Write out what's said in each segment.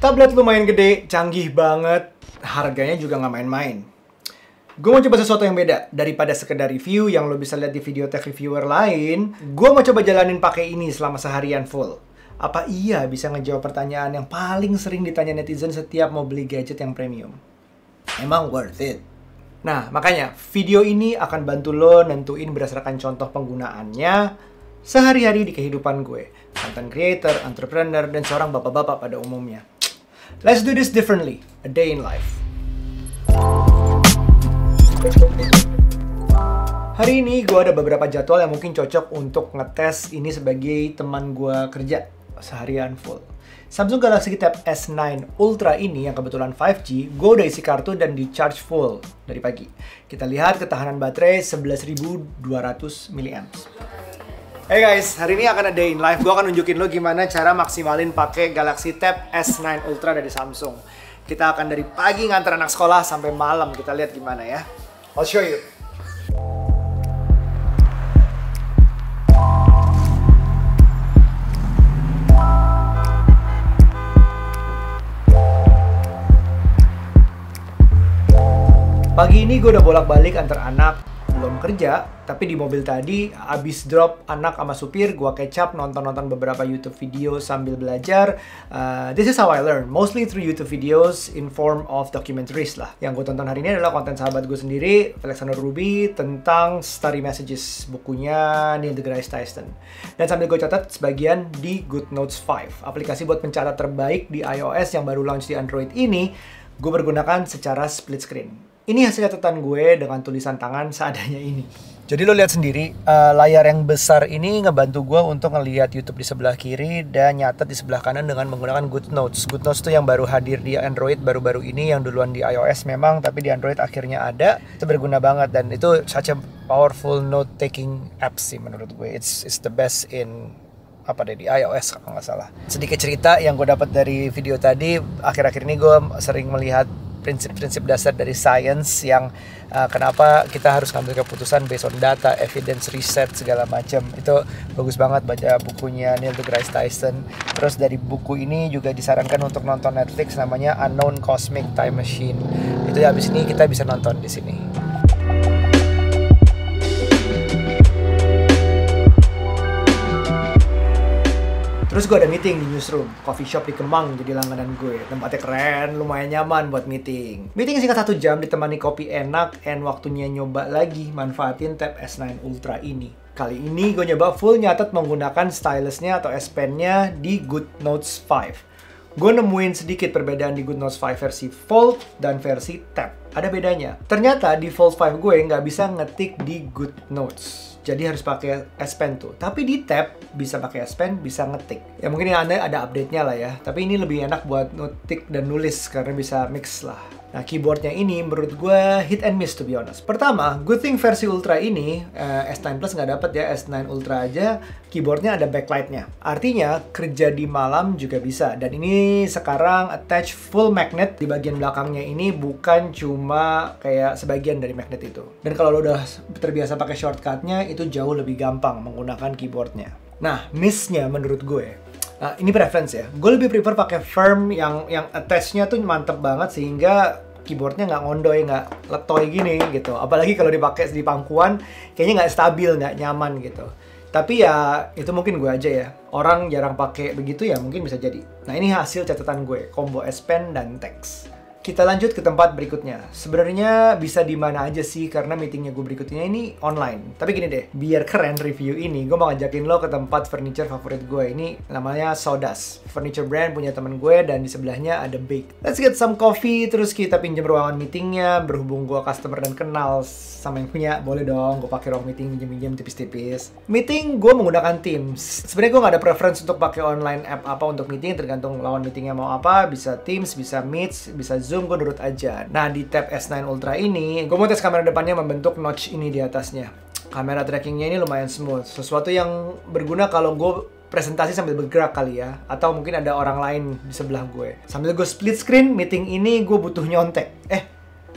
Tablet lumayan gede, canggih banget, harganya juga nggak main-main. Gue mau coba sesuatu yang beda daripada sekedar review yang lo bisa lihat di video tech reviewer lain. Gue mau coba jalanin pakai ini selama seharian full. Apa iya bisa ngejawab pertanyaan yang paling sering ditanya netizen setiap mau beli gadget yang premium? Emang worth it? Nah, makanya video ini akan bantu lo nentuin berdasarkan contoh penggunaannya sehari-hari di kehidupan gue. Content creator, entrepreneur, dan seorang bapak-bapak pada umumnya. Let's do this differently. A day in life. Hari ini gue ada beberapa jadwal yang mungkin cocok untuk ngetes ini sebagai teman gue kerja seharian full. Samsung Galaxy Tab S9 Ultra ini yang kebetulan 5G, gue udah isi kartu dan di charge full dari pagi. Kita lihat ketahanan baterai 11.200 mAh. Hey guys, hari ini akan ada day in life. Gue akan nunjukin lo gimana cara maksimalin pakai Galaxy Tab S9 Ultra dari Samsung. Kita akan dari pagi nganter anak sekolah sampai malam. Kita lihat gimana ya. I'll show you. Pagi ini gue udah bolak-balik antar anak, belum kerja, tapi di mobil tadi abis drop anak sama supir, gue kecap nonton-nonton beberapa YouTube video sambil belajar. This is how I learn, mostly through YouTube videos in form of documentaries lah. Yang gue tonton hari ini adalah konten sahabat gue sendiri, Alexander Ruby, tentang Study Messages, bukunya Neil deGrasse Tyson. Dan sambil gue catat sebagian di GoodNotes 5, aplikasi buat pencatat terbaik di iOS yang baru launch di Android ini, gue pergunakan secara split screen. Ini hasil catatan gue dengan tulisan tangan seadanya ini. Jadi lo lihat sendiri, layar yang besar ini ngebantu gue untuk ngelihat YouTube di sebelah kiri dan nyatet di sebelah kanan dengan menggunakan GoodNotes. GoodNotes tuh yang baru hadir di Android baru-baru ini, yang duluan di iOS memang, tapi di Android akhirnya ada. Itu berguna banget dan itu such a powerful note-taking app sih menurut gue. It's the best in di iOS kalau nggak salah. Sedikit cerita yang gue dapat dari video tadi, akhir-akhir ini gue sering melihat prinsip-prinsip dasar dari science yang kenapa kita harus ngambil keputusan based on data, evidence, riset, segala macam. Itu bagus banget baca bukunya Neil deGrasse Tyson. Terus dari buku ini juga disarankan untuk nonton Netflix namanya Unknown Cosmic Time Machine. Itu ya, abis ini kita bisa nonton di sini. Terus gue ada meeting di Newsroom, coffee shop di Kemang jadi langganan gue. Tempatnya keren, lumayan nyaman buat meeting. Meeting singkat 1 jam ditemani kopi enak, and waktunya nyoba lagi manfaatin Tab S9 Ultra ini. Kali ini gue nyoba full nyatet menggunakan stylusnya atau S Pen-nya di GoodNotes 5. Gue nemuin sedikit perbedaan di GoodNotes 5 versi Fold dan versi Tab. Ada bedanya. Ternyata di Fold 5 gue nggak bisa ngetik di GoodNotes. Jadi harus pakai S Pen tuh. Tapi di Tab bisa pakai S Pen, bisa ngetik. Ya mungkin yang ada update-nya lah ya. Tapi ini lebih enak buat ngetik dan nulis karena bisa mix lah. Nah, keyboardnya ini menurut gue hit and miss to be honest. Pertama, good thing versi Ultra ini, S9 Plus nggak dapet ya, S9 Ultra aja, keyboardnya ada backlight-nya. Artinya, kerja di malam juga bisa. Dan ini sekarang attach full magnet di bagian belakangnya ini, bukan cuma kayak sebagian dari magnet itu. Dan kalau lo udah terbiasa pakai shortcut-nya, itu jauh lebih gampang menggunakan keyboardnya. Nah, miss-nya menurut gue, ini preference ya. Gue lebih prefer pakai firm yang attach-nya tuh mantep banget sehingga keyboardnya nggak ngondoy, nggak letoy gini gitu. Apalagi kalau dipakai di pangkuan, kayaknya nggak stabil, nggak nyaman gitu. Tapi ya itu mungkin gue aja ya. Orang jarang pakai begitu ya mungkin bisa jadi. Nah ini hasil catatan gue, combo S Pen dan teks. Kita lanjut ke tempat berikutnya. Sebenarnya bisa di mana aja sih karena meetingnya gue berikutnya ini online. Tapi gini deh, biar keren review ini, gue mau ngajakin lo ke tempat furniture favorit gue. Ini namanya Sawdust, furniture brand punya temen gue dan di sebelahnya ada Bake. Let's get some coffee, terus kita pinjam ruangan meetingnya. Berhubung gue customer dan kenal sama yang punya, boleh dong gue pakai ruang meeting pinjam-pinjam tipis-tipis. Meeting gue menggunakan Teams. Sebenarnya gue nggak ada preference untuk pakai online app apa untuk meeting, tergantung lawan meetingnya mau apa. Bisa Teams, bisa Meet, bisa Zoom, gue nurut aja. Nah di Tab S9 Ultra ini, gue mau tes kamera depannya membentuk notch ini di atasnya. Kamera trackingnya ini lumayan smooth. Sesuatu yang berguna kalau gue presentasi sambil bergerak kali ya. Atau mungkin ada orang lain di sebelah gue. Sambil gue split screen, meeting ini gue butuh nyontek.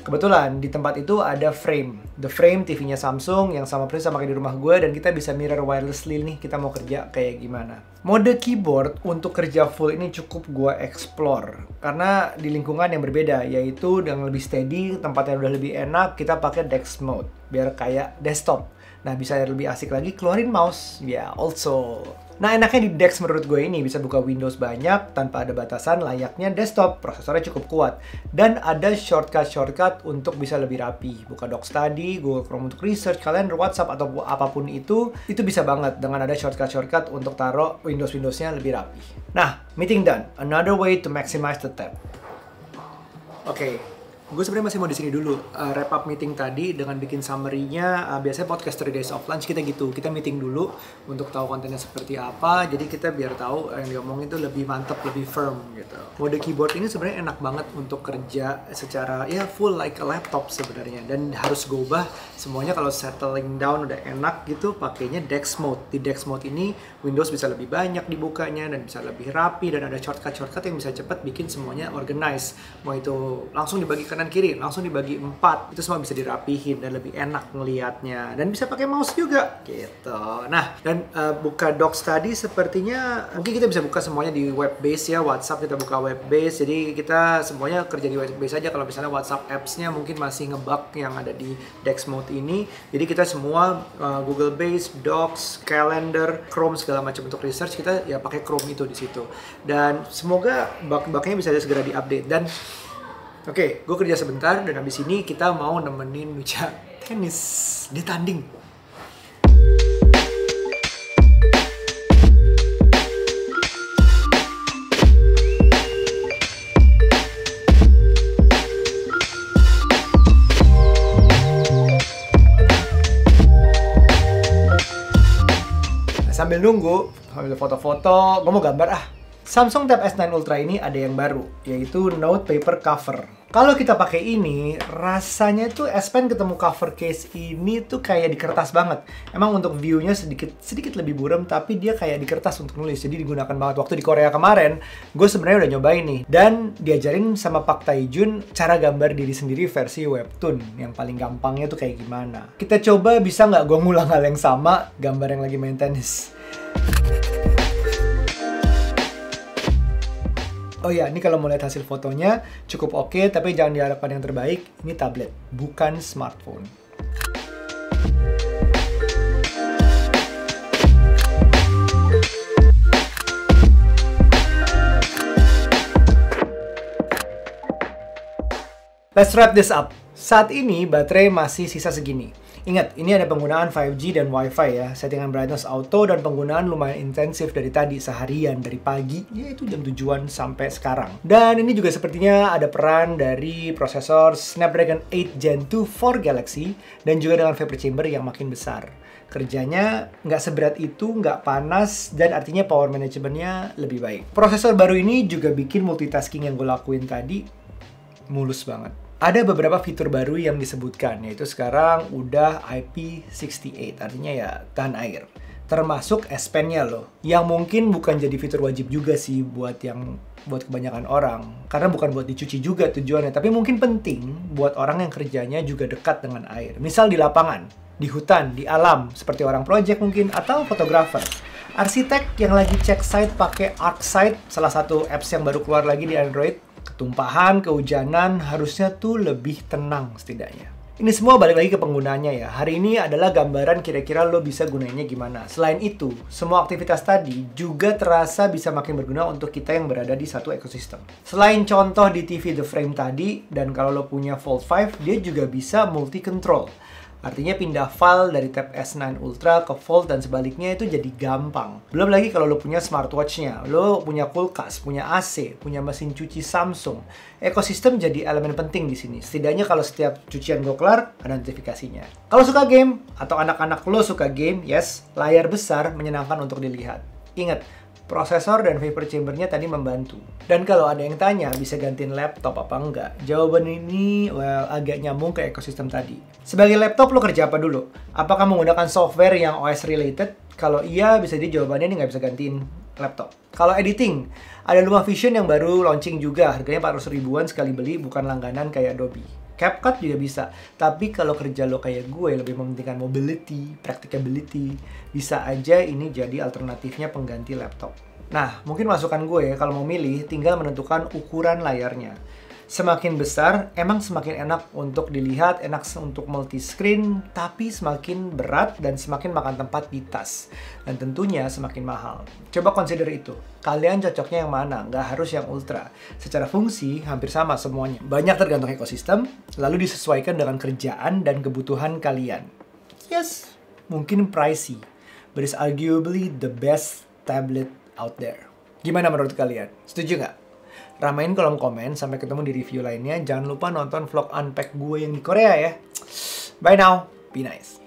Kebetulan di tempat itu ada Frame. The Frame TV-nya Samsung yang sama persis sama kayak di rumah gue, dan kita bisa mirror wirelessly nih kita mau kerja kayak gimana. Mode keyboard untuk kerja full ini cukup gue explore karena di lingkungan yang berbeda, yaitu dengan lebih steady, tempatnya udah lebih enak, kita pakai Dex Mode biar kayak desktop. Nah, bisa lebih asik lagi keluarin mouse. Ya, also. Nah, enaknya di Dex menurut gue ini bisa buka Windows banyak tanpa ada batasan layaknya desktop. Prosesornya cukup kuat. Dan ada shortcut-shortcut untuk bisa lebih rapi. Buka Doc Study, Google Chrome untuk research, Calendar, WhatsApp, atau apapun itu bisa banget dengan ada shortcut-shortcut untuk taruh Windows-Windowsnya lebih rapi. Nah, meeting done. Another way to maximize the tab. Oke. Gue sebenarnya masih mau di sini dulu, wrap up meeting tadi dengan bikin summary-nya. Biasanya podcast 3 days of lunch kita gitu, kita meeting dulu untuk tahu kontennya seperti apa, jadi kita biar tahu yang diomongin itu lebih mantap, lebih firm gitu. Mode keyboard ini sebenarnya enak banget untuk kerja secara ya full like a laptop sebenarnya, dan harus gue ubah semuanya kalau settling down udah enak gitu pakainya Dex Mode. Di Dex Mode ini Windows bisa lebih banyak dibukanya dan bisa lebih rapi, dan ada shortcut-shortcut yang bisa cepat bikin semuanya organize. Mau itu langsung dibagi kanan kiri, langsung dibagi 4, itu semua bisa dirapihin dan lebih enak ngelihatnya, dan bisa pakai mouse juga gitu. Nah, dan buka Doc Study sepertinya mungkin kita bisa buka semuanya di web base ya. WhatsApp kita buka web base, jadi kita semuanya kerja di web base aja. Kalau misalnya WhatsApp apps-nya mungkin masih ngebug yang ada di Dex Mode ini, jadi kita semua Google Base, Docs, Calendar, Chrome segala macam untuk research kita ya pakai Chrome itu di situ. Dan semoga bug-bugnya bisa segera diupdate. Dan oke, gue kerja sebentar dan habis ini kita mau nemenin Micha tenis. Dia tanding. Sambil nunggu, sambil foto-foto, gue mau gambar Samsung Tab S9 Ultra ini ada yang baru, yaitu Note Paper Cover. Kalau kita pakai ini, rasanya tuh S Pen ketemu cover case ini tuh kayak di kertas banget. Emang untuk view-nya sedikit lebih buram, tapi dia kayak di kertas untuk nulis. Jadi digunakan banget. Waktu di Korea kemarin, gue sebenarnya udah nyobain nih. Dan diajarin sama Pak Taijun cara gambar diri sendiri versi webtoon. Yang paling gampangnya tuh kayak gimana. Kita coba bisa nggak gue ngulang hal yang sama, gambar yang lagi main tenis. Oh ya, ini kalau mau lihat hasil fotonya cukup oke, tapi jangan diharapkan yang terbaik. Ini tablet, bukan smartphone. Let's wrap this up. Saat ini baterai masih sisa segini. Ingat, ini ada penggunaan 5G dan Wi-Fi ya. Settingan brightness auto dan penggunaan lumayan intensif dari tadi seharian, dari pagi, yaitu jam 7-an sampai sekarang. Dan ini juga sepertinya ada peran dari prosesor Snapdragon 8 Gen 2 for Galaxy dan juga dengan vapor chamber yang makin besar. Kerjanya nggak seberat itu, nggak panas, dan artinya power managementnya lebih baik. Prosesor baru ini juga bikin multitasking yang gue lakuin tadi mulus banget. Ada beberapa fitur baru yang disebutkan, yaitu sekarang udah IP68, artinya ya tahan air. Termasuk S Pen-nya loh, yang mungkin bukan jadi fitur wajib juga sih buat kebanyakan orang. Karena bukan buat dicuci juga tujuannya, tapi mungkin penting buat orang yang kerjanya juga dekat dengan air. Misal di lapangan, di hutan, di alam, seperti orang project mungkin, atau fotografer. Arsitek yang lagi cek site pakai ArcSight, salah satu apps yang baru keluar lagi di Android, ketumpahan, kehujanan, harusnya tuh lebih tenang setidaknya. Ini semua balik lagi ke penggunanya ya. Hari ini adalah gambaran kira-kira lo bisa gunainnya gimana. Selain itu, semua aktivitas tadi juga terasa bisa makin berguna untuk kita yang berada di satu ekosistem. Selain contoh di TV The Frame tadi, dan kalau lo punya Fold 5, dia juga bisa multi-control. Artinya pindah file dari Tab S9 Ultra ke Fold dan sebaliknya itu jadi gampang. Belum lagi kalau lo punya smartwatch-nya, lo punya kulkas, punya AC, punya mesin cuci Samsung. Ekosistem jadi elemen penting di sini. Setidaknya kalau setiap cucian gue kelar, ada notifikasinya. Kalau suka game, atau anak-anak lo suka game, yes, layar besar menyenangkan untuk dilihat. Ingat, prosesor dan vapor chamber-nya tadi membantu. Dan kalau ada yang tanya, bisa gantiin laptop apa enggak? Jawaban ini, agak nyambung ke ekosistem tadi. Sebagai laptop, lo kerja apa dulu? Apakah menggunakan software yang OS related? Kalau iya, bisa jadi jawabannya ini nggak bisa gantiin laptop. Kalau editing, ada LumaFusion yang baru launching juga. Harganya 400 ribuan sekali beli, bukan langganan kayak Adobe. CapCut juga bisa. Tapi kalau kerja lo kayak gue, lebih mementingkan mobility, practicability, bisa aja ini jadi alternatifnya pengganti laptop. Nah, mungkin masukan gue kalau mau milih, tinggal menentukan ukuran layarnya. Semakin besar, emang semakin enak untuk dilihat, enak untuk multi-screen, tapi semakin berat dan semakin makan tempat di tas. Dan tentunya semakin mahal. Coba consider itu. Kalian cocoknya yang mana? Nggak harus yang ultra. Secara fungsi, hampir sama semuanya. Banyak tergantung ekosistem, lalu disesuaikan dengan kerjaan dan kebutuhan kalian. Yes, mungkin pricey, but it's arguably the best tablet out there. Gimana menurut kalian? Setuju nggak? Ramein kolom komen, sampai ketemu di review lainnya. Jangan lupa nonton vlog unpack gue yang di Korea ya. Bye now, be nice.